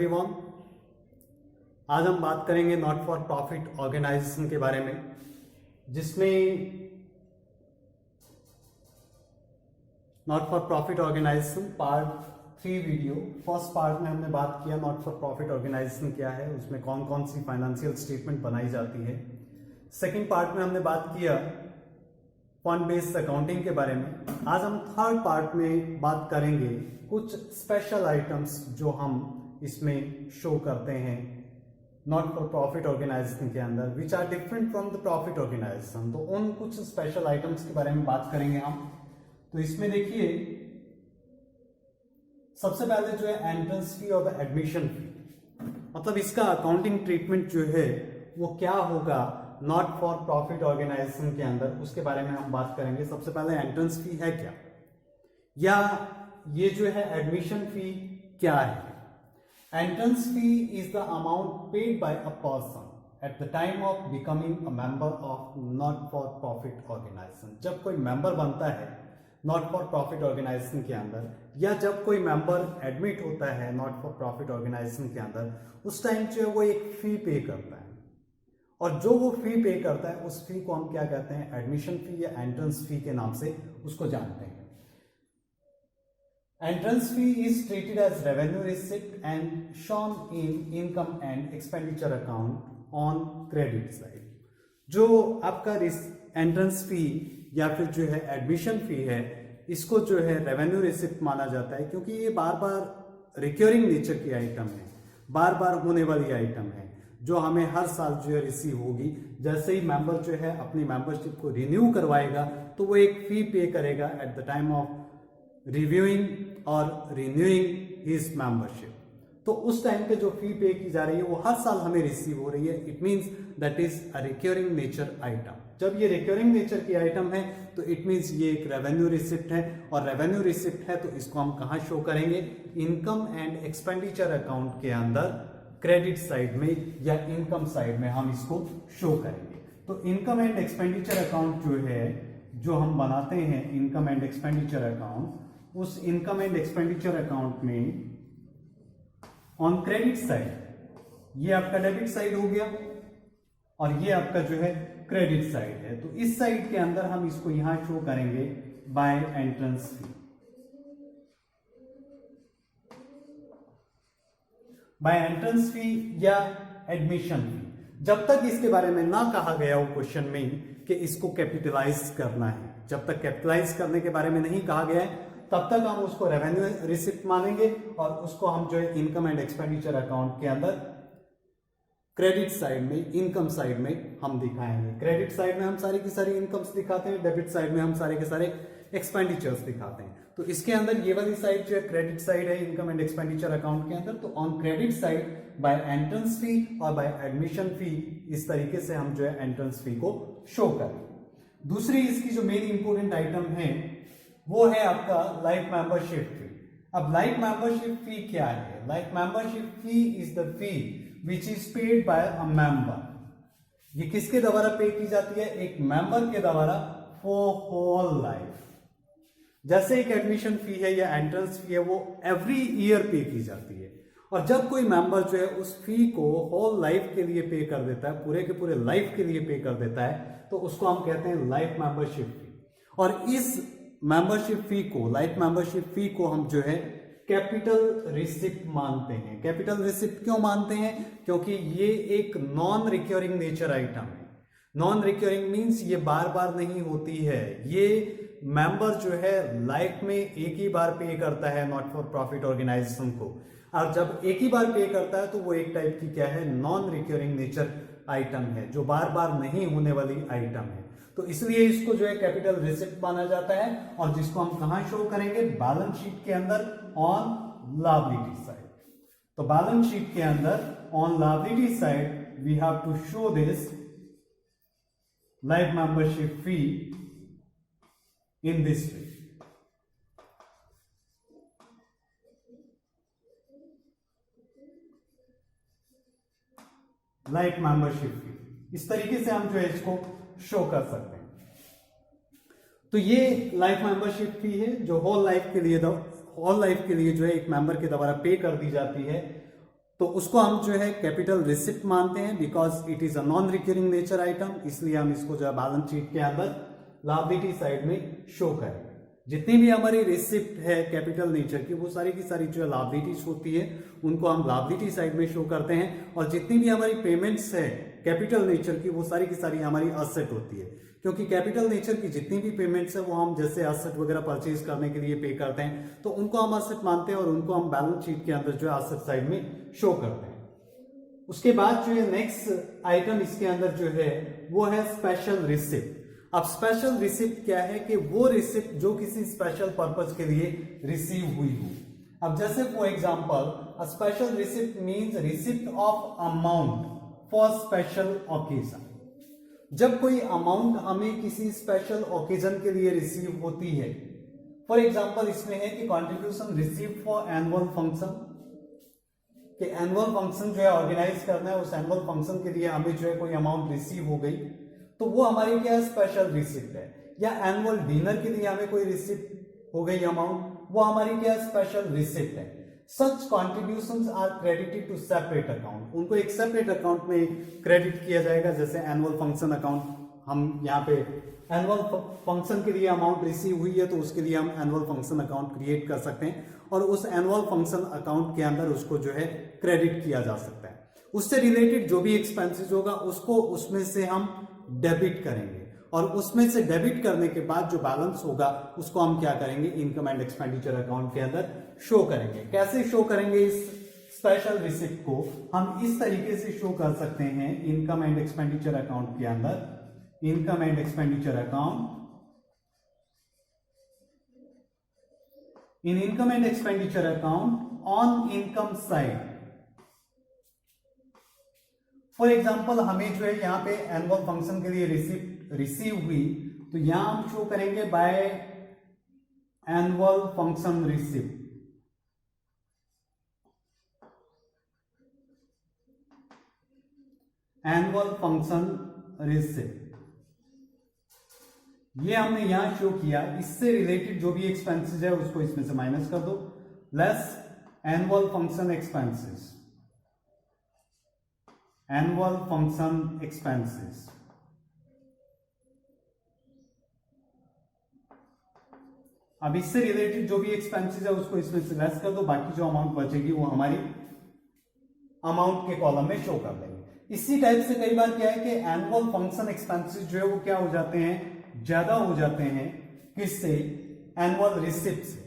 Everyone. आज हम बात करेंगे नॉट फॉर प्रॉफिट ऑर्गेनाइजेशन के बारे में, जिसमें not for profit organisation part 3 video. First part में हमने बात किया नॉट फॉर प्रॉफिट ऑर्गेनाइजेशन क्या है, उसमें कौन कौन सी फाइनेंशियल स्टेटमेंट बनाई जाती है। सेकंड पार्ट में हमने बात किया फंड बेस्ड अकाउंटिंग के बारे में। आज हम थर्ड पार्ट में बात करेंगे कुछ स्पेशल आइटम्स जो हम इसमें शो करते हैं नॉट फॉर प्रॉफिट ऑर्गेनाइजेशन के अंदर, which are different from the profit organisation. तो उन कुछ स्पेशल आइटम्स के बारे में बात करेंगे हम। तो इसमें देखिए सबसे पहले जो है एंट्रेंस फी और एडमिशन फी, मतलब इसका अकाउंटिंग ट्रीटमेंट जो है वो क्या होगा नॉट फॉर प्रॉफिट ऑर्गेनाइजेशन के अंदर, उसके बारे में हम बात करेंगे। सबसे पहले एंट्रेंस फी है क्या, या ये जो है एडमिशन फी क्या है। Entrance fee is the amount paid by a person at the time of becoming a member of not for profit organisation. जब कोई मेंबर बनता है नॉट फॉर प्रॉफिट ऑर्गेनाइजेशन के अंदर, या जब कोई मेंबर एडमिट होता है नॉट फॉर प्रॉफिट ऑर्गेनाइजेशन के अंदर, उस टाइम जो है वो एक फी पे करता है, और जो वो फी पे करता है उस फी को हम क्या कहते हैं, एडमिशन फी या एंट्रेंस फी के नाम से उसको जानते हैं। Entrance fee is treated as revenue receipt and shown in income and expenditure account on credit side. जो आपका एंट्रेंस फी या फिर जो है एडमिशन फी है, इसको जो है रेवेन्यू रिसिप्ट माना जाता है, क्योंकि ये बार बार रिकरिंग नेचर की आइटम है, बार बार होने वाली आइटम है, जो हमें हर साल जो है रिसीव होगी। जैसे ही मेंबर जो है अपनी मेंबरशिप को रिन्यू करवाएगा तो वो एक फी पे करेगा eight the time of reviewing और रिन्यूइंग हिज मेंबरशिप। तो उस टाइम पे जो फी पे की जा रही है वो हर साल हमें रिसीव हो रही है। It means that is a recurring nature item. जब ये रिकरिंग नेचर की आइटम है तो इट मींस ये एक रेवेन्यू रिसिप्ट है, और रेवेन्यू रिसिप्ट है तो इसको हम कहाँ शो करेंगे, इनकम एंड एक्सपेंडिचर अकाउंट के अंदर क्रेडिट साइड में या इनकम साइड में हम इसको शो करेंगे। तो इनकम एंड एक्सपेंडिचर अकाउंट जो है, जो हम बनाते हैं इनकम एंड एक्सपेंडिचर अकाउंट, उस इनकम एंड एक्सपेंडिचर अकाउंट में ऑन क्रेडिट साइड ये आपका डेबिट साइड हो गया, और ये आपका जो है क्रेडिट साइड है। तो इस साइड के अंदर हम इसको यहां शो करेंगे बाय एंट्रेंस फी। बाय एंट्रेंस फी या एडमिशन फी। जब तक इसके बारे में ना कहा गया हो क्वेश्चन में कि इसको कैपिटलाइज करना है, जब तक कैपिटलाइज करने के बारे में नहीं कहा गया है, तब तक हम उसको रेवेन्यू रिसिप्ट मानेंगे, और उसको हम जो है इनकम एंड एक्सपेंडिचर अकाउंट के अंदर क्रेडिट साइड में, इनकम साइड में हम दिखाएंगे। क्रेडिट साइड में हम सारी की सारी इनकम्स दिखाते हैं, डेबिट साइड में हम सारे के सारे एक्सपेंडिचर्स दिखाते हैं। तो इसके अंदर ये वाली साइड जो है क्रेडिट साइड है इनकम एंड एक्सपेंडिचर अकाउंट के अंदर। तो on credit side by entrance fee और बाय एडमिशन फी, इस तरीके से हम जो है एंट्रेंस फी को शो करेंगे। दूसरी इसकी जो मेन इंपोर्टेंट आइटम है वो है आपका लाइफ मेंबरशिप फी। अब लाइफ मेंबरशिप फी क्या है? Life membership fee is the fee which is paid by a member. ये किसके द्वारा पे की जाती है? एक मेंबर के द्वारा फॉर होल लाइफ। जैसे एक एडमिशन फी है या एंट्रेंस फी है, वो एवरी ईयर पे की जाती है, और जब कोई मेंबर जो है उस फी को होल लाइफ के लिए पे कर देता है, पूरे के पूरे लाइफ के लिए पे कर देता है, तो उसको हम कहते हैं लाइफ मेंबरशिप फी। और इस मेंबरशिप फी को, लाइफ मेंबरशिप फी को हम जो है कैपिटल रिसिप्ट मानते हैं। कैपिटल रिसिप्ट क्यों मानते हैं? क्योंकि ये एक नॉन रिकरिंग नेचर आइटम है। नॉन रिकरिंग मींस ये बार बार नहीं होती है। ये मेंबर जो है लाइफ में एक ही बार पे करता है नॉट फॉर प्रॉफिट ऑर्गेनाइजेशन को, और जब एक ही बार पे करता है तो वो एक टाइप की क्या है, नॉन रिकरिंग नेचर आइटम है, जो बार बार नहीं होने वाली आइटम है। तो इसलिए इसको जो है कैपिटल रिसिप्ट माना जाता है, और जिसको हम कहां शो करेंगे, बैलेंस शीट के अंदर ऑन लायबिलिटी साइड। तो बैलेंस शीट के अंदर on liability side we have to show this life membership fee in this way. Life membership fee, इस तरीके से हम जो है इसको शो कर सकते हैं। तो ये लाइफ मेंबरशिप फी है जो होल लाइफ के लिए जो है एक मेंबर के द्वारा पे कर दी जाती है। तो उसको हम जो है कैपिटल रिसिप्ट मानते हैं, because it is a non recurring nature item, इसलिए हम इसको जो है बैलेंस शीट के अंदर लायबिलिटी साइड में शो करेंगे। जितनी भी हमारी रिसिप्ट है कैपिटल नेचर की, वो सारी की सारी जो लायबिलिटीज होती है उनको हम लायबिलिटी साइड में शो करते हैं, और जितनी भी हमारी पेमेंट्स है कैपिटल नेचर की, वो सारी की सारी हमारी असेट होती है, क्योंकि कैपिटल नेचर की जितनी भी पेमेंट्स है वो हम जैसे असेट वगैरह परचेज करने के लिए पे करते हैं, तो उनको हम असेट मानते हैं और उनको हम बैलेंस शीट के अंदर जो है असेट साइड में शो करते हैं। उसके बाद जो है नेक्स्ट आइटम इसके अंदर जो है वो है स्पेशल रिसिप्ट। अब स्पेशल रिसिप्ट क्या है कि वो रिसिप्ट जो किसी स्पेशल पर्पज के लिए रिसीव हुई हो। अब जैसे for example a special receipt means receipt of amount for special occasion. जब कोई अमाउंट हमें किसी स्पेशल ओकेजन के लिए रिसीव होती है, फॉर एग्जांपल इसमें है कि contribution receive for annual function, कि एनुअल फंक्शन जो है ऑर्गेनाइज करना है, उस एनुअल फंक्शन के लिए हमें जो है कोई अमाउंट रिसीव हो गई, तो वो हमारी क्या है स्पेशल रिसिप्ट है। या एनुअल डिनर के लिए हमें कोई रिसिप्ट हो गई अमाउंट, वो हमारी क्या स्पेशल रिसिप्ट है। Such contributions are credited to separate account, उनको एक सेपरेट अकाउंट में क्रेडिट किया जाएगा, जैसे एनुअल फंक्शन अकाउंट। हम यहाँ पे एनुअल फंक्शन के लिए अमाउंट रिसीव हुई है तो उसके लिए हम एनुअल फंक्शन अकाउंट क्रिएट कर सकते हैं और उस एनुअल फंक्शन अकाउंट के अंदर उसको जो है क्रेडिट किया जा सकता है। उससे रिलेटेड जो भी एक्सपेंसेस होगा उसको उसमें से हम डेबिट करेंगे, और उसमें से डेबिट करने के बाद जो बैलेंस होगा उसको हम क्या करेंगे, इनकम एंड एक्सपेंडिचर अकाउंट के अंदर शो करेंगे। कैसे शो करेंगे इस स्पेशल रिसिप्ट को? हम इस तरीके से शो कर सकते हैं इनकम एंड एक्सपेंडिचर अकाउंट के अंदर, income and expenditure account, in income and expenditure account on income side. For example हमें जो है यहाँ पे एनुअल फंक्शन के लिए रिसिप्ट रिसीव हुई, तो यहां हम शो करेंगे by annual function receipt. Annual function receipt ये हमने यहां शो किया। इससे रिलेटेड जो भी एक्सपेंसेस है उसको इसमें से माइनस कर दो, less annual function expenses, annual function expenses. अब इससे रिलेटेड जो भी एक्सपेंसेस है उसको इसमें से लेस कर दो, बाकी जो अमाउंट बचेगी वो हमारी अमाउंट के कॉलम में शो कर देंगे। इसी टाइप से कई बार क्या है कि एनुअल फंक्शन एक्सपेंसेस जो है वो क्या हो जाते हैं, ज्यादा हो जाते हैं। किससे? एनुअल रिसिप्ट से।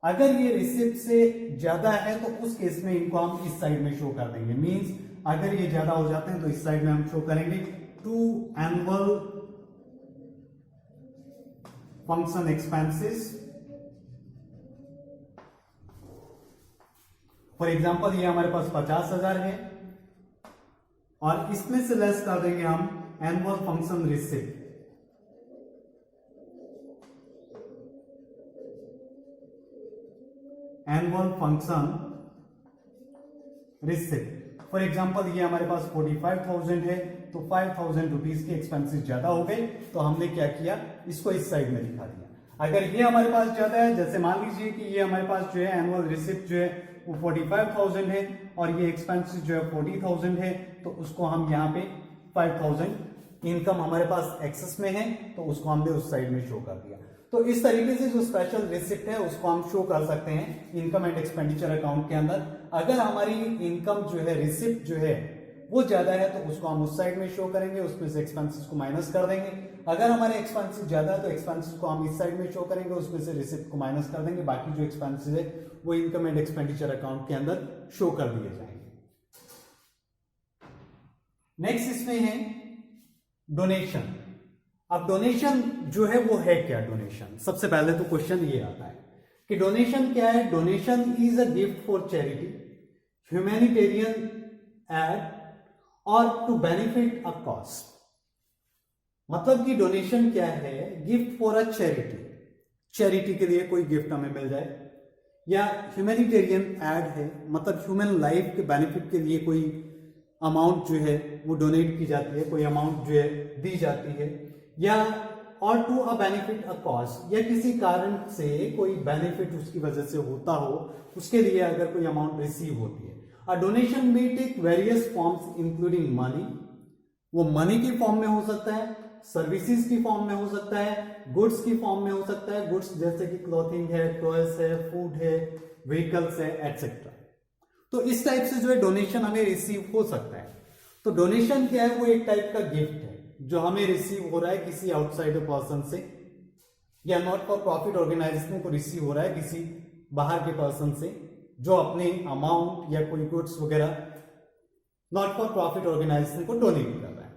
अगर ये रिसिप्ट से ज्यादा है तो उस केस में इनको हम इस साइड में शो कर देंगे। मींस अगर ये ज्यादा हो जाते हैं तो इस साइड में हम शो करेंगे to annual function expenses. For example ये हमारे पास 50,000 है और इसमें से लेस कर देंगे हम annual function receipt. Annual function receipt for example ये हमारे पास 45,000 है, तो 5,000 रुपीज के एक्सपेंसेस ज्यादा हो गए, तो हमने क्या किया, इसको इस साइड में दिखा दिया। अगर ये हमारे पास ज्यादा है, जैसे मान लीजिए कि ये हमारे पास जो है एनुअल रिसिप्ट जो है वो 45,000 है और ये एक्सपेंसेस जो है 40,000 है, तो उसको हम यहाँ पे 5,000 इनकम हमारे पास एक्सेस में है तो उसको हमने उस साइड में शो कर दिया। तो इस तरीके से जो स्पेशल रिसिप्ट है उसको हम शो कर सकते हैं इनकम एंड एक्सपेंडिचर अकाउंट के अंदर। अगर हमारी इनकम जो है, रिसिप्ट जो है वो ज्यादा है तो उसको हम उस साइड में शो करेंगे, उसमें से एक्सपेंसेस को माइनस कर देंगे। अगर हमारे एक्सपेंसेस ज्यादा है तो एक्सपेंसेस को हम इस साइड में शो करेंगे, उसमें से रिसिप्ट को माइनस कर देंगे। बाकी जो एक्सपेंसेस है वो इनकम एंड एक्सपेंडिचर अकाउंट के अंदर शो कर दिए जाएंगे। नेक्स्ट इसमें है डोनेशन। अब डोनेशन जो है वो है क्या? डोनेशन सबसे पहले तो क्वेश्चन ये आता है कि डोनेशन क्या है। Donation is a gift for charity, humanitarian add और टू बेनिफिट अ कॉज। मतलब कि डोनेशन क्या है, gift for a charity, charity के लिए कोई गिफ्ट हमें मिल जाए, या ह्यूमैनिटेरियन एड है मतलब ह्यूमन लाइफ के बेनिफिट के लिए कोई अमाउंट जो है वो डोनेट की जाती है, कोई अमाउंट जो है दी जाती है, या और to a benefit a cause, या किसी कारण से कोई बेनिफिट उसकी वजह से होता हो, उसके लिए अगर कोई अमाउंट रिसीव होती है। A donation may take various forms including money, वो मनी की फॉर्म में हो सकता है, सर्विसेज की फॉर्म में हो सकता है, गुड्स की फॉर्म में हो सकता है, गुड्स जैसे कि क्लॉथिंग है, टॉयज है, फूड है, व्हीकल्स है, एटसेट्रा। तो इस टाइप से जो है डोनेशन हमें रिसीव हो सकता है। तो डोनेशन क्या है, वो एक टाइप का गिफ्ट है जो हमें रिसीव हो रहा है किसी आउटसाइडर पर्सन से, या नॉट फॉर प्रॉफिट ऑर्गेनाइजेशन को रिसीव हो रहा है किसी बाहर के पर्सन से, जो अपने अमाउंट या कोई गुड्स वगैरह नॉट फॉर प्रॉफिट ऑर्गेनाइजेशन को डोनेट कर रहा है।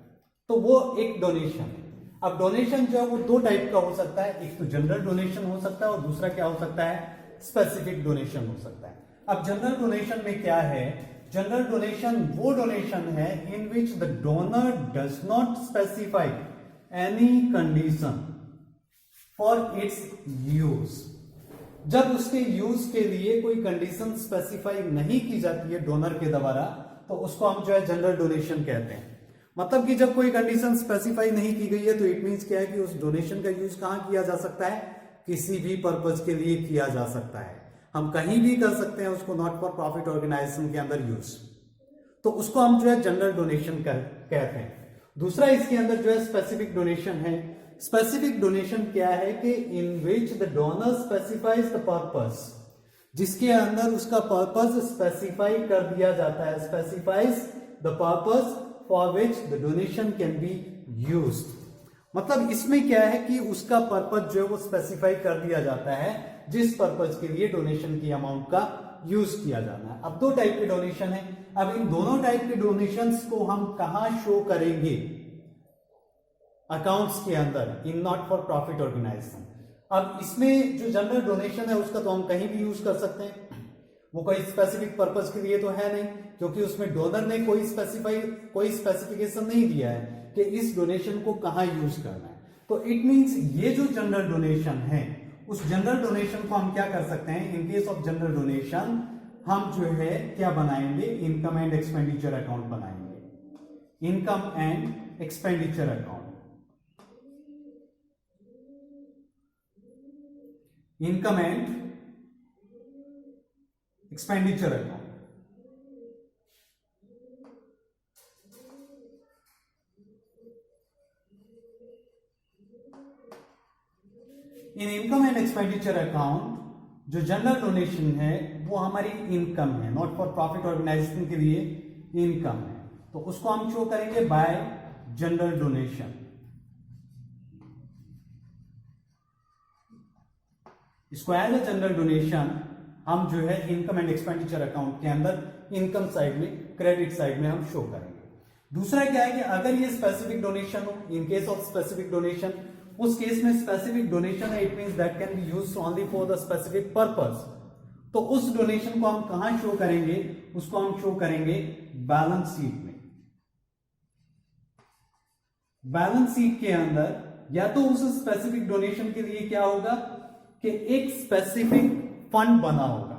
तो वो एक डोनेशन है। अब डोनेशन जो है वो दो टाइप का हो सकता है, एक तो जनरल डोनेशन हो सकता है और दूसरा क्या हो सकता है, स्पेसिफिक डोनेशन हो सकता है। अब जनरल डोनेशन में क्या है, जनरल डोनेशन वो डोनेशन है in which the donor does not specify any condition for its use. जब उसके यूज के लिए कोई कंडीशन स्पेसिफाई नहीं की जाती है डोनर के द्वारा, तो उसको हम जो है जनरल डोनेशन कहते हैं। मतलब कि जब कोई कंडीशन स्पेसिफाई नहीं की गई है तो इट मींस क्या है कि उस डोनेशन का यूज कहां किया जा सकता है, किसी भी पर्पज के लिए किया जा सकता है, हम कहीं भी कर सकते हैं उसको, नॉट फॉर प्रॉफिट ऑर्गेनाइजेशन के अंदर यूज। तो उसको हम जो है जनरल डोनेशन कहते हैं। दूसरा इसके अंदर जो है स्पेसिफिक डोनेशन है। स्पेसिफिक डोनेशन क्या है कि in which the donor specifies the purpose, जिसके अंदर उसका पर्पस स्पेसिफाई कर दिया जाता है, specifies the purpose for which the donation can be used. मतलब इसमें क्या है कि उसका पर्पस जो है वो स्पेसिफाई कर दिया जाता है जिस पर्पस के लिए डोनेशन की अमाउंट का यूज किया जाना है। अब दो टाइप के डोनेशन है। अब इन दोनों टाइप के डोनेशंस को हम कहां शो करेंगे, अकाउंट्स के अंदर, in not for profit organisation. अब इसमें जो जनरल डोनेशन है उसका तो हम कहीं भी यूज कर सकते हैं, वो कोई स्पेसिफिक पर्पस के लिए तो है नहीं, क्योंकि उसमें डोनर ने कोई स्पेसिफिकेशन नहीं दिया है कि इस डोनेशन को कहां यूज करना है। तो इट मींस ये जो जनरल डोनेशन है, उस जनरल डोनेशन को हम क्या कर सकते हैं, इन केस ऑफ जनरल डोनेशन हम जो है क्या बनाएंगे, इनकम एंड एक्सपेंडिचर अकाउंट बनाएंगे, income and expenditure account, income and expenditure account. In income and expenditure account जो जनरल डोनेशन है वो हमारी इनकम है, नॉट फॉर प्रॉफिट ऑर्गेनाइजेशन के लिए इनकम है, तो उसको हम शो करेंगे बाय जनरल डोनेशन। इसको एज अ जनरल डोनेशन हम जो है इनकम एंड एक्सपेंडिचर अकाउंट के अंदर इनकम साइड में, क्रेडिट साइड में हम शो करेंगे। दूसरा क्या है कि अगर ये स्पेसिफिक डोनेशन हो, इन केस ऑफ स्पेसिफिक डोनेशन, उस केस में स्पेसिफिक डोनेशन है, it means that can be used only for the specific purpose. तो उस डोनेशन को हम कहां शो करेंगे, उसको हम शो करेंगे बैलेंस शीट में। बैलेंस शीट के अंदर या तो उस स्पेसिफिक डोनेशन के लिए क्या होगा कि एक स्पेसिफिक फंड बना होगा।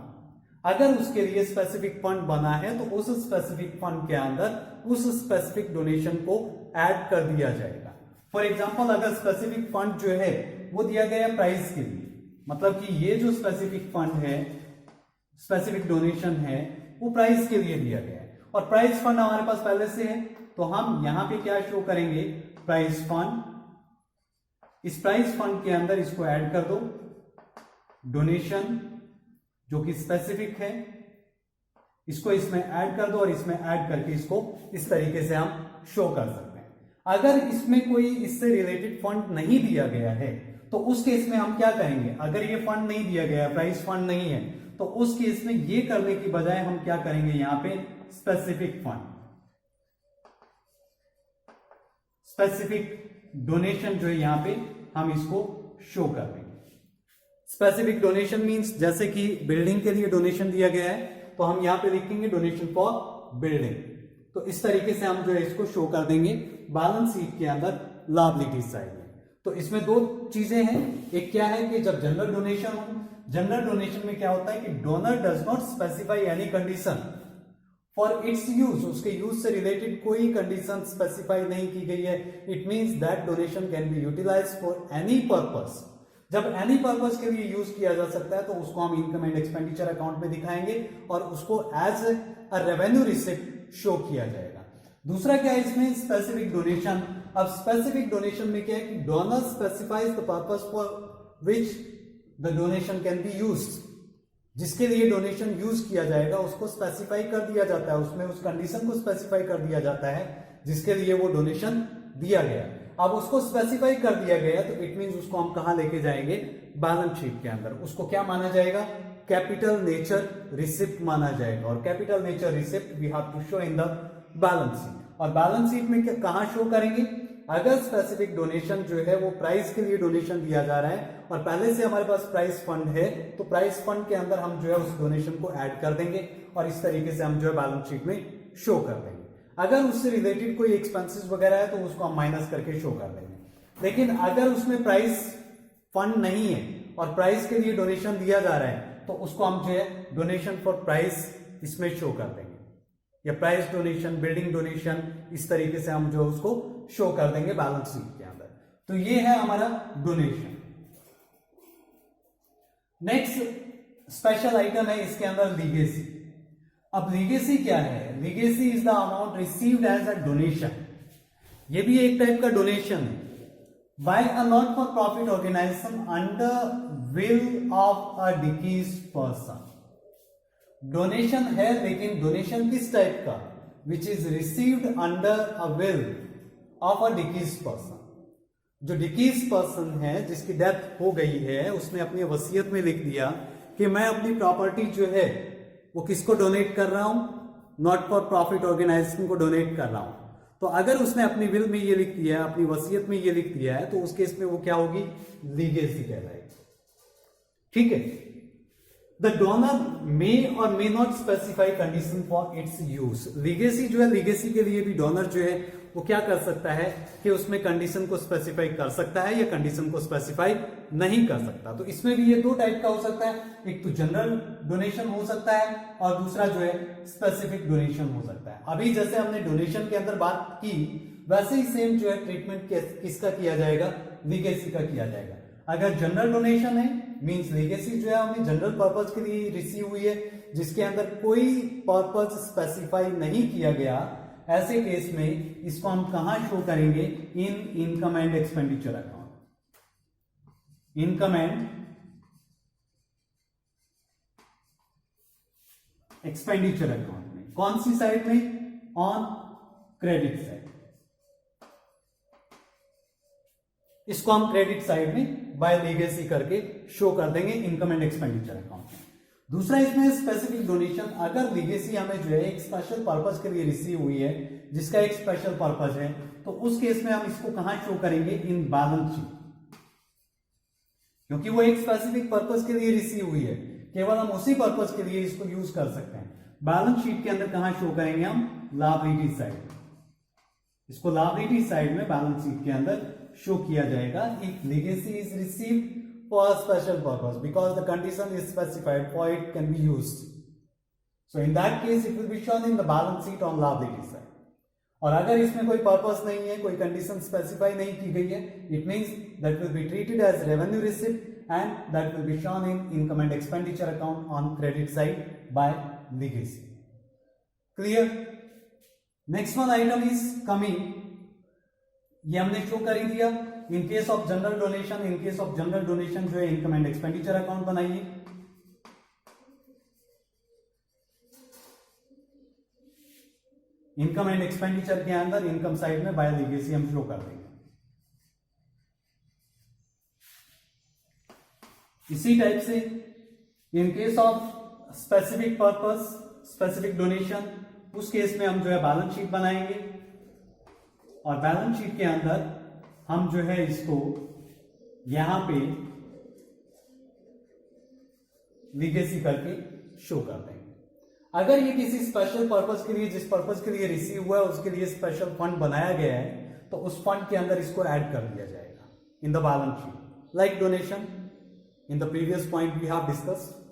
अगर उसके लिए स्पेसिफिक फंड बना है तो उस स्पेसिफिक फंड के अंदर उस स्पेसिफिक डोनेशन को ऐड कर दिया जाएगा। फॉर एग्जांपल अगर स्पेसिफिक फंड जो है वो दिया गया प्राइस के लिए, मतलब कि ये जो स्पेसिफिक फंड है, स्पेसिफिक डोनेशन है, वो प्राइस के लिए दिया गया है और प्राइस फंड हमारे पास पहले से है, तो हम यहां पे क्या शो करेंगे, प्राइस फंड। इस प्राइस फंड के अंदर इसको ऐड कर दो, डोनेशन जो कि स्पेसिफिक है, इसको इसमें ऐड कर दो और इसमें ऐड करके इसको इस तरीके से हम शो कर सकते हैं। अगर इसमें कोई इससे रिलेटेड फंड नहीं दिया गया है तो उस केस में हम क्या करेंगे, अगर ये फंड नहीं दिया गया, प्राइस फंड नहीं है, तो उस केस में ये करने की बजाय हम क्या करेंगे, यहां पे स्पेसिफिक फंड, स्पेसिफिक डोनेशन जो है यहां पे हम इसको शो कर देंगे। स्पेसिफिक डोनेशन मींस जैसे कि बिल्डिंग के लिए डोनेशन दिया गया है तो हम यहां पे लिखेंगे डोनेशन फॉर बिल्डिंग। तो इस तरीके से हम जो है इसको शो कर देंगे बैलेंस शीट के अंदर लायबिलिटी साइड में। तो इसमें दो चीजें हैं, एक क्या है कि जब जनरल डोनेशन हो, जनरल डोनेशन में क्या होता है कि donor does not specify any condition for its use, उसके यूज से रिलेटेड कोई कंडीशन स्पेसिफाई नहीं की गई है। It means that donation can be utilised for any purpose. जब एनी पर्पस के लिए यूज किया जा सकता है तो उसको हम इनकम एंड एक्सपेंडिचर अकाउंट में दिखाएंगे और उसको as a revenue receipt show किया जाएगा। दूसरा क्या है इसमें, स्पेसिफिक डोनेशन। अब स्पेसिफिक डोनेशन में क्या है कि donor specifies the purpose for which the donation can be used. जिसके लिए डोनेशन यूज किया जाएगा उसको स्पेसिफाई कर दिया जाता है, उसमें उस कंडीशन को स्पेसिफाई कर दिया जाता है जिसके लिए वो डोनेशन दिया गया। अब उसको स्पेसिफाई कर दिया गया तो इट मींस उसको हम कहां लेके जाएंगे, बैलेंस शीट के अंदर। उसको क्या माना जाएगा, कैपिटल नेचर रिसिप्ट माना जाएगा। और capital nature receipt we have to show in the balance sheet. और बैलेंस शीट में कहां शो करेंगे, अगर स्पेसिफिक डोनेशन जो है वो प्राइस के लिए डोनेशन दिया जा रहा है और पहले से हमारे पास प्राइस फंड है तो प्राइस फंड के अंदर हम जो है उस डोनेशन को ऐड कर देंगे और इस तरीके से हम जो है बैलेंस शीट में शो कर देंगे। अगर उससे रिलेटेड कोई एक्सपेंसेस वगैरह है तो उसको हम माइनस करके शो कर देंगे। लेकिन अगर उसमें प्राइस फंड नहीं है और प्राइस के लिए डोनेशन दिया जा रहा है तो उसको हम जो है डोनेशन फॉर प्राइस इसमें शो कर देंगे, या प्राइस डोनेशन, बिल्डिंग डोनेशन, इस तरीके से हम जो उसको शो कर देंगे बैलेंस शीट के अंदर। तो ये है हमारा डोनेशन। नेक्स्ट स्पेशल आइटम है इसके अंदर लीगेसी। अब लीगेसी क्या है, legacy is the amount received as a donation. ये भी एक टाइप का डोनेशन है by a not for profit organisation under will of a deceased person. Donation है लेकिन डोनेशन किस टाइप का, which is received under a will of a deceased person. जो डिसीज्ड पर्सन है, जिसकी डेथ हो गई है, उसने अपनी वसीयत में लिख दिया कि मैं अपनी प्रॉपर्टी जो है वो किसको डोनेट कर रहा हूं, नॉट फॉर प्रॉफिट ऑर्गेनाइजेशन को डोनेट कर रहा हूं। तो अगर उसने अपनी विल में ये लिख दिया है, अपनी वसीयत में ये लिख दिया है, तो उस केस में वो क्या होगी, लीगेसी कहलाएगी। ठीक है। द डोनर मे और may not specify condition for its use. Legacy जो है, लीगेसी के लिए भी डोनर जो है वो क्या कर सकता है कि उसमें कंडीशन को स्पेसिफाई कर सकता है या कंडीशन को स्पेसिफाई नहीं कर सकता। तो इसमें भी ये दो टाइप का हो सकता है, एक तो जनरल डोनेशन हो सकता है और दूसरा जो है स्पेसिफिक डोनेशन हो सकता है। अभी जैसे हमने डोनेशन के अंदर बात की वैसे ही सेम जो है ट्रीटमेंट किसका किया जाएगा, लीगेसी का किया जाएगा। अगर जनरल डोनेशन है मींस लीगेसी जो है हमें जनरल पर्पस के लिए रिसीव हुई है जिसके अंदर कोई पर्पस स्पेसिफाई नहीं किया गया, ऐसे केस में इसको हम कहां शो करेंगे, इन income and expenditure account. Income and expenditure account में कौन सी साइड में, ऑन क्रेडिट साइड। इसको हम क्रेडिट साइड में बाय लीगेसी करके शो कर देंगे इनकम एंड एक्सपेंडिचर अकाउंट में। दूसरा इसमें स्पेसिफिक डोनेशन। अगर लीगेसी हमें जो है एक स्पेशल पर्पस के लिए रिसीव हुई है जिसका एक स्पेशल पर्पस है तो उस केस में हम इसको कहां शो करेंगे, इन बैलेंस शीट। क्योंकि वो एक स्पेसिफिक पर्पस के लिए रिसीव हुई है, केवल हम उसी पर्पस के लिए इसको यूज कर सकते हैं। बैलेंस शीट के अंदर कहां शो करेंगे हम, लायबिलिटी साइड। इसको लायबिलिटी साइड में बैलेंस शीट के अंदर शो किया जाएगा। If legacy is received for a special purpose because the condition is specified for it can be used, so in that case it will be shown in the balance sheet on liability side. और अगर इसमें कोई purpose नहीं है, कोई condition specify नहीं की गई है, it means that will be treated as revenue receipt and that will be shown in income and expenditure account on credit side by legacy. Clear. Next one item is coming, ये हमने show कर ही दिया। In case of general donation, in case of general donation जो है income and expenditure account बनाइए। Income and expenditure के अंदर इनकम साइड में बाय लीगेसी हम शो कर देंगे। इसी टाइप से इन case of specific purpose, specific donation, उस केस में हम जो है बैलेंस शीट बनाएंगे और बैलेंस शीट के अंदर हम जो है इसको यहां पे लीगेसी करके शो कर देंगे। अगर ये किसी स्पेशल पर्पस के लिए, जिस पर्पस के लिए रिसीव हुआ है उसके लिए स्पेशल फंड बनाया गया है तो उस फंड के अंदर इसको ऐड कर दिया जाएगा in the balance sheet, like donation in the previous point we have discussed.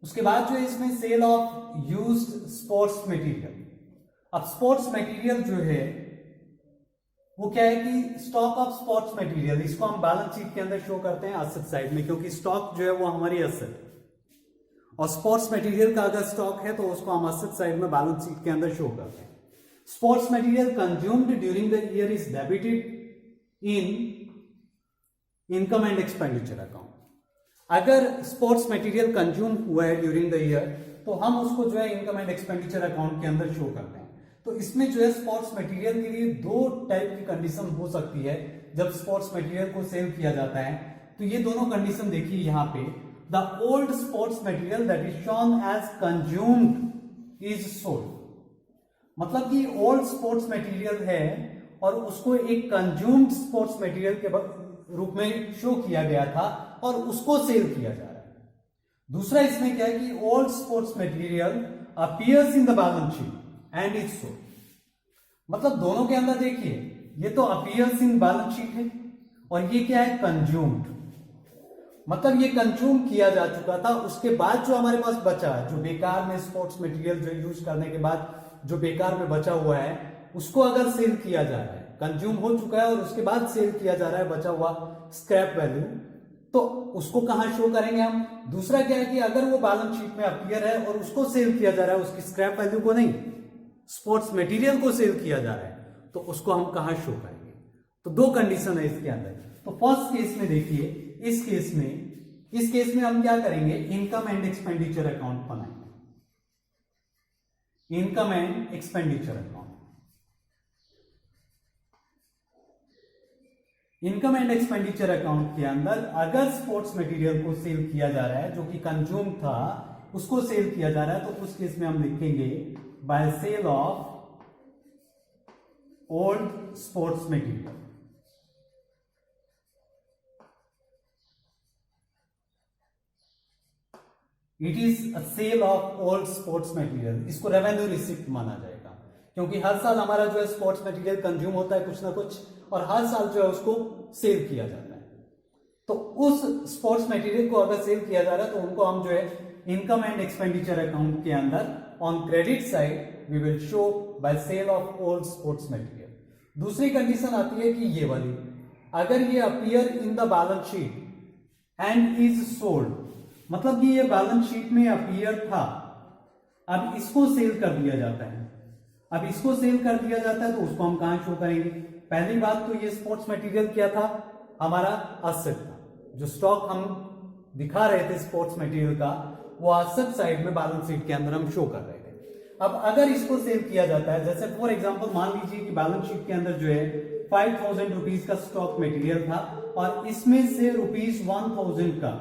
उसके बाद जो है इसमें sale of used sports material. अब स्पोर्ट्स मटेरियल जो है वो क्या है कि स्टॉक ऑफ स्पोर्ट्स मटेरियल, इसको हम बैलेंस शीट के अंदर शो करते हैं एसेट साइड में, क्योंकि स्टॉक जो है वो हमारी एसेट, और स्पोर्ट्स मटेरियल का अगर स्टॉक है तो उसको हम एसेट साइड में बैलेंस शीट के अंदर शो करते हैं। Sports material consumed during the year is debited in income and expenditure account. अगर स्पोर्ट्स मटेरियल कंज्यूम हुआ है ड्यूरिंग द ईयर तो हम उसको जो है इनकम एंड एक्सपेंडिचर अकाउंट के अंदर शो करते हैं। तो इसमें जो है स्पोर्ट्स मटेरियल के लिए दो टाइप की कंडीशन हो सकती है जब स्पोर्ट्स मटेरियल को सेल किया जाता है। तो ये दोनों कंडीशन देखिए यहाँ पे, the old sports material that is shown as consumed is sold, मतलब कि ओल्ड स्पोर्ट्स मटेरियल है और उसको एक कंज्यूम्ड स्पोर्ट्स मटेरियल के रूप में शो किया गया था और उसको सेल किया जा रहा है। दूसरा इसमें क्या है कि old sports material appears in the balance sheet and is sold, मतलब दोनों के अंदर देखिए ये तो अपीयर्स इन बैलेंस शीट है और ये क्या है कंज्यूम्ड, मतलब ये कंज्यूम किया जा चुका था, उसके बाद जो हमारे पास बचा, जो बेकार में स्पोर्ट्स मटेरियल जो यूज करने के बाद जो बेकार में बचा हुआ है उसको अगर सेल किया जा रहा है, कंज्यूम हो चुका है और उसके बाद सेल किया जा रहा है बचा हुआ स्क्रैप वैल्यू, तो उसको कहां शो करेंगे हम। दूसरा क्या है कि अगर वो बैलेंस शीट में अपीयर है और उसको सेल किया जा रहा है, उसकी स्क्रैप वैल्यू को नहीं, स्पोर्ट्स मटेरियल को सेल किया जा रहा है, तो उसको हम कहां शो करेंगे। तो दो कंडीशन है इसके अंदर। तो फर्स्ट केस में देखिए, इस केस में हम क्या करेंगे, इनकम एंड एक्सपेंडिचर अकाउंट बनाएंगे, income and expenditure account. Income and expenditure account के अंदर अगर स्पोर्ट्स मटेरियल को सेल किया जा रहा है जो कि कंज्यूम था उसको सेल किया जा रहा है, तो उस केस में हम लिखेंगे by sale of old sports material. It is a sale of old sports material. इसको रेवेन्यू रिसिप्ट माना जाएगा, क्योंकि हर साल हमारा जो है स्पोर्ट्स मटेरियल कंज्यूम होता है कुछ ना कुछ, और हर साल जो है उसको सेल किया जाता है। तो उस स्पोर्ट्स मटेरियल को अगर सेल किया जा रहा है तो उनको हम जो है इनकम एंड एक्सपेंडिचर अकाउंट के अंदर on credit side we will show by sale of old sports material. दूसरी कंडीशन आती है कि ये वाली, अगर ये appear in the balance sheet and is sold, मतलब कि ये बैलेंस शीट में अपीयर था, अब इसको सेल कर दिया जाता है। अब इसको सेल कर दिया जाता है तो उसको हम कहां शो करेंगे। पहली बात तो ये स्पोर्ट्स मटेरियल क्या था, हमारा एसेट था, जो स्टॉक हम दिखा रहे थे स्पोर्ट्स मटेरियल का वो एसेट साइड में बैलेंस शीट के अंदर हम शो कर रहे थे। अब अगर इसको सेल किया जाता है, जैसे फॉर एग्जांपल मान लीजिए कि बैलेंस शीट के अंदर जो है 5000 रुपीज का स्टॉक मटेरियल था और इसमें से ₹1000 का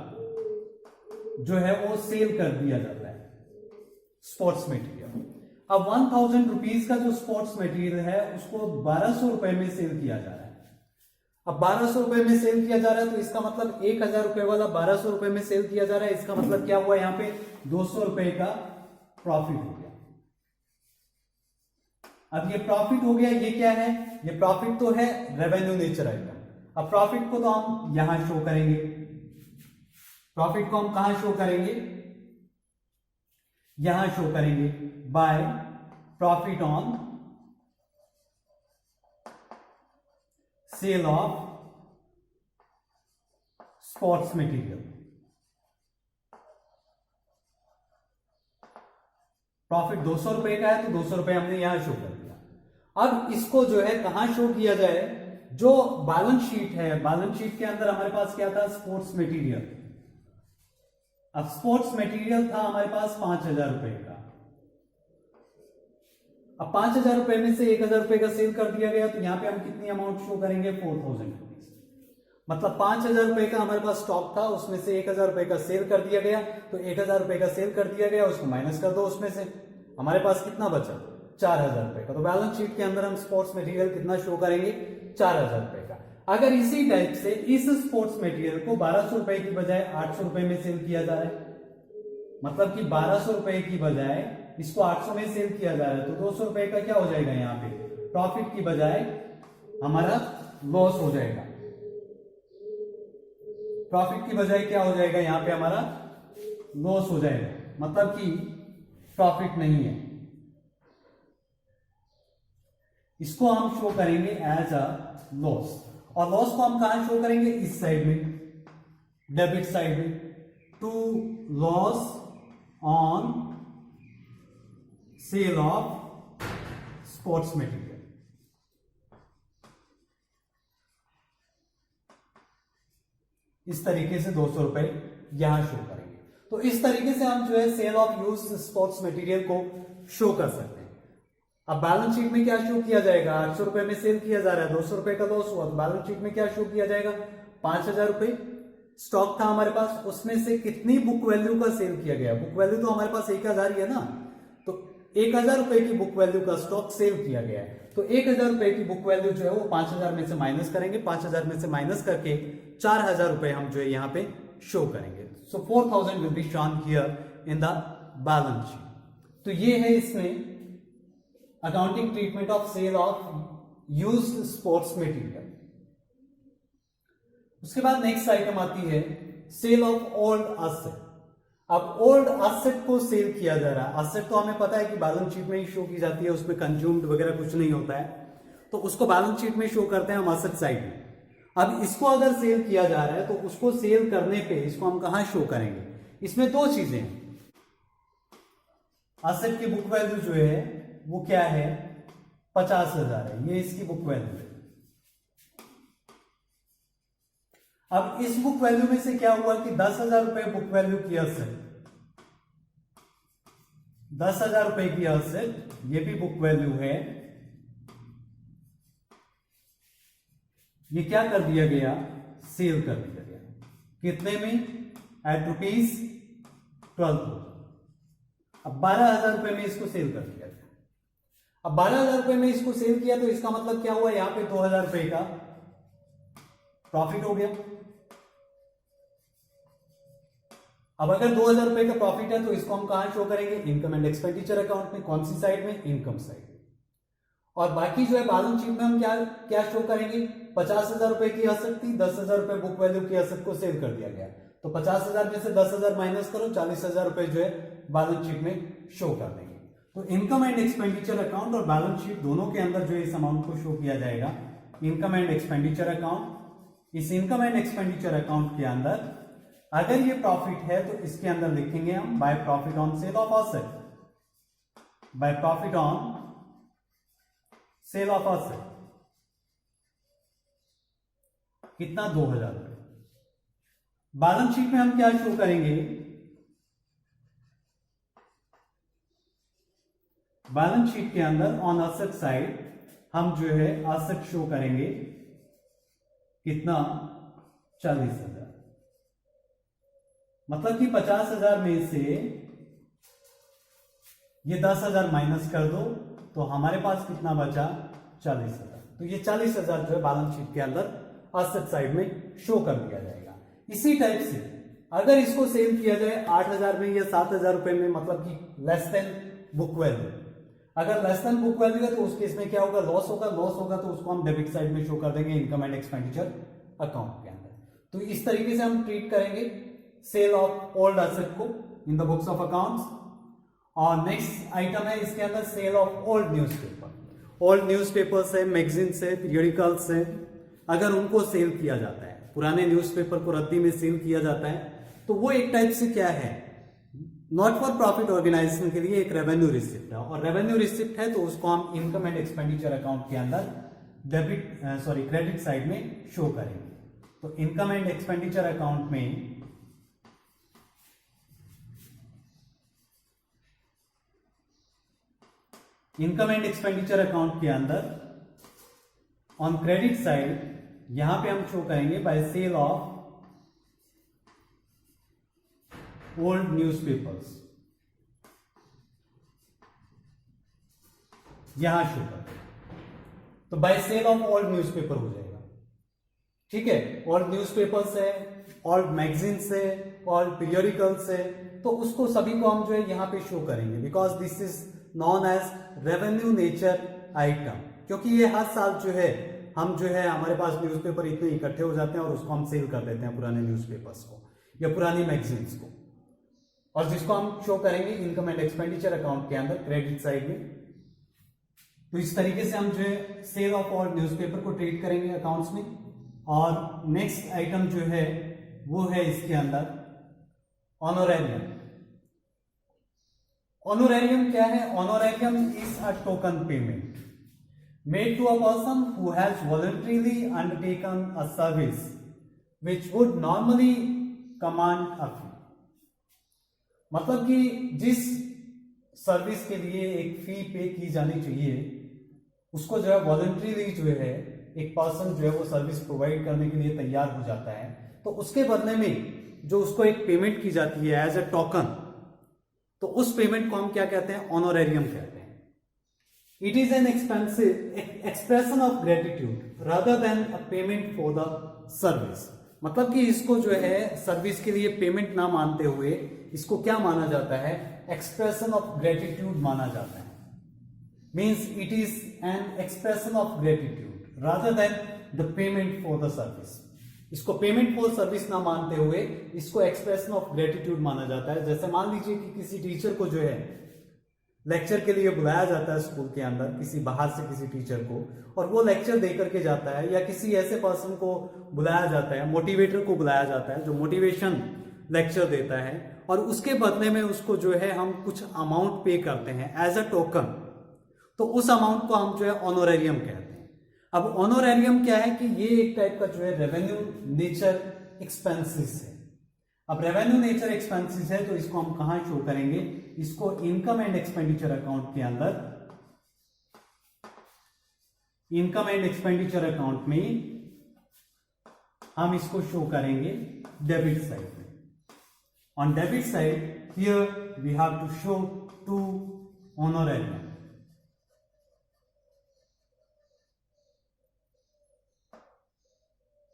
जो है वो सेल कर दिया जाता है स्पोर्ट्स मटेरियल। अब 1000 रुपीज का जो स्पोर्ट्स मटेरियल है उसको 1200 रुपए में सेल किया जा रहा है। अब 1200 रुपए में सेल किया जा रहा है तो इसका मतलब 1000 रुपए वाला 1200 रुपए में सेल किया जा रहा है, इसका मतलब क्या हुआ, यहाँ पे 200 रुपए का प्रॉफिट हो गया। अब ये प्रॉफिट हो गया, ये क्या है, ये प्रॉफिट तो है रेवेन्यू नेचर आइटम। अब प्रॉफिट को तो हम यहां शो करेंगे, प्रॉफिट को हम कहां शो करेंगे, यहां शो करेंगे by profit on sale of sports material. Profit 200 रुपए का है तो 200 रुपए हमने यहां शो कर दिया। अब इसको जो है कहां शो किया जाए, जो बैलेंस शीट है, बैलेंस शीट के अंदर हमारे पास क्या था, स्पोर्ट्स मटेरियल। अब स्पोर्ट्स मटेरियल था हमारे पास 5000 रुपए का। अब 5000 रुपए में से 1000 रुपए का सेल कर दिया गया तो यहां पे हम कितनी अमाउंट शो करेंगे, 4000 रुपीज। मतलब 5000 रुपए का हमारे पास स्टॉक था, उसमें से 1000 रुपए का सेल कर दिया गया, तो 1000 रुपए का सेल कर दिया गया, उसको माइनस कर दो, उसमें से हमारे पास कितना बचा, 4000 रुपए का। तो बैलेंस शीट के अंदर हम स्पोर्ट्स मटेरियल कितना शो करेंगे, 4000 रुपए का। अगर इसी टाइप से इस स्पोर्ट्स मटेरियल को 1200 रुपए की बजाय 800 रुपए में सेल किया जा रहा है, मतलब कि 1200 रुपए की बजाय इसको 800 में सेल किया जा रहा है, तो 200 रुपए का क्या हो जाएगा, यहाँ पे प्रॉफिट की बजाय हमारा लॉस हो जाएगा। प्रॉफिट की बजाय क्या हो जाएगा, यहां पे हमारा लॉस हो जाएगा, मतलब कि प्रॉफिट नहीं है। इसको हम शो करेंगे एज अ लॉस, और लॉस को हम कहां शो करेंगे, इस साइड में, डेबिट साइड में, to loss on sale of sports material. इस तरीके से 200 रुपए यहां शो करेंगे। तो इस तरीके से हम जो है sale of use sports material को शो कर सकते हैं। अब बैलेंस शीट में क्या शो किया जाएगा, 800 रुपए में सेल किया जा रहा है, 200 रुपए का लॉस हुआ, तो बैलेंस शीट में क्या शो किया जाएगा, 5000 रुपए स्टॉक था हमारे पास, उसमें से कितनी बुक वैल्यू का सेल किया गया, बुक वैल्यू तो हमारे पास 1000 ही है ना, तो 1000 रुपए की बुक वैल्यू का स्टॉक सेल किया गया है। तो 1000 रुपए की बुक वैल्यू जो है वो 5000 में से माइनस करेंगे, 5000 में से माइनस करके 4000 रुपए हम जो है यहां पे शो करेंगे। So 4000 will be shown here in the balance sheet. तो ये है इसमें accounting treatment of sale of used sports material. उसके बाद नेक्स्ट आइटम आती है सेल ऑफ ओल्ड एसेट। अब ओल्ड एसेट को सेल किया जा रहा है, एसेट तो हमें पता है कि बैलेंस शीट में ही शो की जाती है, उसमें कंज्यूम्ड वगैरह कुछ नहीं होता है, तो उसको बैलेंस शीट में शो करते हैं हम एसेट साइड में। अब इसको अगर सेल किया जा रहा है तो उसको सेल करने पे इसको हम कहां शो करेंगे, इसमें दो चीजें हैं। एसेट की बुक वैल्यू जो है वो क्या है, 50,000 है, ये इसकी बुक वैल्यू है। अब इस बुक वैल्यू में से क्या हुआ कि 10,000 रुपए बुक वैल्यू की एसेट, 10,000 रुपए की एसेट, ये भी बुक वैल्यू है, ये क्या कर दिया गया, सेल कर दिया गया, कितने में, एट ₹12,000। अब 12,000 रुपए में इसको सेल कर दिया गया। अब 12,000 रुपए में इसको सेल किया तो इसका मतलब क्या हुआ, यहां पे 2,000 रुपए का प्रॉफिट हो गया। अब अगर 2,000 रुपए का प्रॉफिट है तो इसको हम कहां शो करेंगे, इनकम एंड एक्सपेंडिचर अकाउंट में, कौन सी साइड में, इनकम साइड में। और बाकी जो है बैलेंस शीट में हम क्या क्या शो करेंगे, 50,000 रुपए की एसेट थी, 10,000 रुपए बुक वैल्यू की एसेट को सेल कर दिया गया, तो 50,000 में से 10,000 माइनस करो, 40,000 रुपए जो है बैलेंस शीट में शो कर देंगे। तो इनकम एंड एक्सपेंडिचर अकाउंट और बैलेंस शीट दोनों के अंदर जो इस अमाउंट को शो किया जाएगा, इनकम एंड एक्सपेंडिचर अकाउंट। इस इनकम एंड एक्सपेंडिचर अकाउंट के अंदर अगर ये प्रॉफिट है तो इसके अंदर लिखेंगे हम by profit on sale of asset, by profit on sale of asset, कितना, 2,000 रुपए। बैलेंस शीट में हम क्या शो करेंगे, बैलेंस शीट के अंदर ऑन एसेट साइड हम जो है एसेट शो करेंगे, कितना, 40,000। मतलब कि 50,000 में से ये 10,000 माइनस कर दो तो हमारे पास कितना बचा, 40,000। तो ये 40,000 जो है बैलेंस शीट के अंदर एसेट साइड में शो कर दिया जाएगा। इसी टाइप से अगर इसको सेल किया जाए 8,000 में या 7,000 रुपए में, मतलब कि लेस देन बुक वैल्यू, अगर लेस देन बुक वैल्यू है तो उस केस में क्या होगा, लॉस होगा, लॉस होगा तो उसको हम डेबिट साइड में शो कर देंगे इनकम एंड एक्सपेंडिचर अकाउंट के अंदर। तो इस तरीके से हम ट्रीट करेंगे सेल ऑफ ओल्ड एसेट को in the books of accounts. और नेक्स्ट आइटम है इसके अंदर sale of old newspaper. Old newspapers है, मैगजीन्स है, पीरियडिकल्स है, अगर उनको सेल किया जाता है, पुराने न्यूज़पेपर को रद्दी में सेल किया जाता है, तो वो एक टाइप से क्या है, नॉट फॉर प्रॉफिट ऑर्गेनाइजेशन के लिए एक रेवेन्यू रिसिप्ट है, और रेवेन्यू रिसिप्ट है तो उसको हम इनकम एंड एक्सपेंडिचर अकाउंट के अंदर क्रेडिट साइड में शो करेंगे। तो इनकम एंड एक्सपेंडिचर अकाउंट में इनकम एंड एक्सपेंडिचर अकाउंट के अंदर ऑन क्रेडिट साइड यहां पे हम शो करेंगे by sale of old newspapers, यहां शो कर, तो by sale of old newspaper हो जाएगा। ठीक है, ओल्ड न्यूज़पेपर्स है, ओल्ड मैगजीन्स है, ओल्ड पीरियडिकल्स है, तो उसको सभी को हम जो है यहां पे शो करेंगे, because this is non as revenue nature item, क्योंकि ये हर साल जो है हम जो है हमारे पास न्यूज़पेपर इतने इकट्ठे हो जाते हैं और उसको हम सेल कर देते हैं, पुराने न्यूज़पेपर्स को या पुरानी मैगजीन्स को, और जिसको हम शो करेंगे इनकम एंड एक्सपेंडिचर अकाउंट के अंदर क्रेडिट साइड में। तो इस तरीके से हम जो है सेल ऑफ और न्यूज़पेपर को ट्रीट करेंगे अकाउंट्स में। और नेक्स्ट आइटम जो है वो है इसके अंदर ऑनोरेरियम। ऑनोरेरियम क्या है? Honorarium is a token payment made to a person who has voluntarily undertaken a service which would normally command a fee। मतलब कि जिस सर्विस के लिए एक फी पे की जानी चाहिए उसको जो है वॉलंटरीली जो है एक पर्सन जो है वो सर्विस प्रोवाइड करने के लिए तैयार हो जाता है, तो उसके बदले में जो उसको एक पेमेंट की जाती है एज अ टोकन, तो उस पेमेंट को हम क्या कहते हैं? ऑनोरेरियम कहते हैं। It is an expression of gratitude rather than a payment for the service. मतलब कि इसको जो है सर्विस के लिए पेमेंट ना मानते हुए इसको क्या माना जाता है? एक्सप्रेशन ऑफ ग्रेटिट्यूड माना जाता है। Means it is an expression of gratitude rather than the payment for the service. इसको पेमेंट फॉर सर्विस ना मानते हुए इसको एक्सप्रेशन ऑफ ग्रेटिट्यूड माना जाता है। जैसे मान लीजिए कि किसी टीचर को जो है लेक्चर के लिए बुलाया जाता है स्कूल के अंदर, किसी बाहर से किसी टीचर को, और वो लेक्चर दे करके जाता है, या किसी ऐसे पर्सन को बुलाया जाता है, मोटिवेटर को बुलाया जाता है जो मोटिवेशन लेक्चर देता है, और उसके बदले में उसको जो है हम कुछ अमाउंट पे करते हैं एज अ टोकन, तो उस अमाउंट को हम जो है ऑनोरेरियम कहते हैं। अब ऑनोरेरियम क्या है कि ये एक टाइप का जो है रेवेन्यू नेचर एक्सपेंसेस है। अब रेवेन्यू नेचर एक्सपेंसेस है तो इसको हम कहां शो करेंगे? इसको इनकम एंड एक्सपेंडिचर अकाउंट के अंदर, इनकम एंड एक्सपेंडिचर अकाउंट में हम इसको शो करेंगे डेबिट साइड में। On debit side here we have to show to honorarium.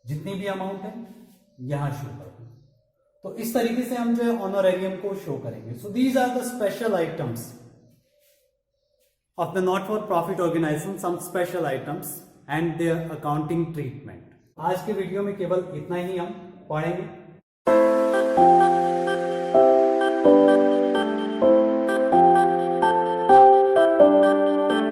जितनी भी अमाउंट है यहां शो कर दो। तो इस तरीके से हम जो है ऑनोरेरियम को शो करेंगे। So these are the special items of the not for profit organization, some special items and their accounting treatment. आज के वीडियो में केवल इतना ही हम पढ़ेंगे।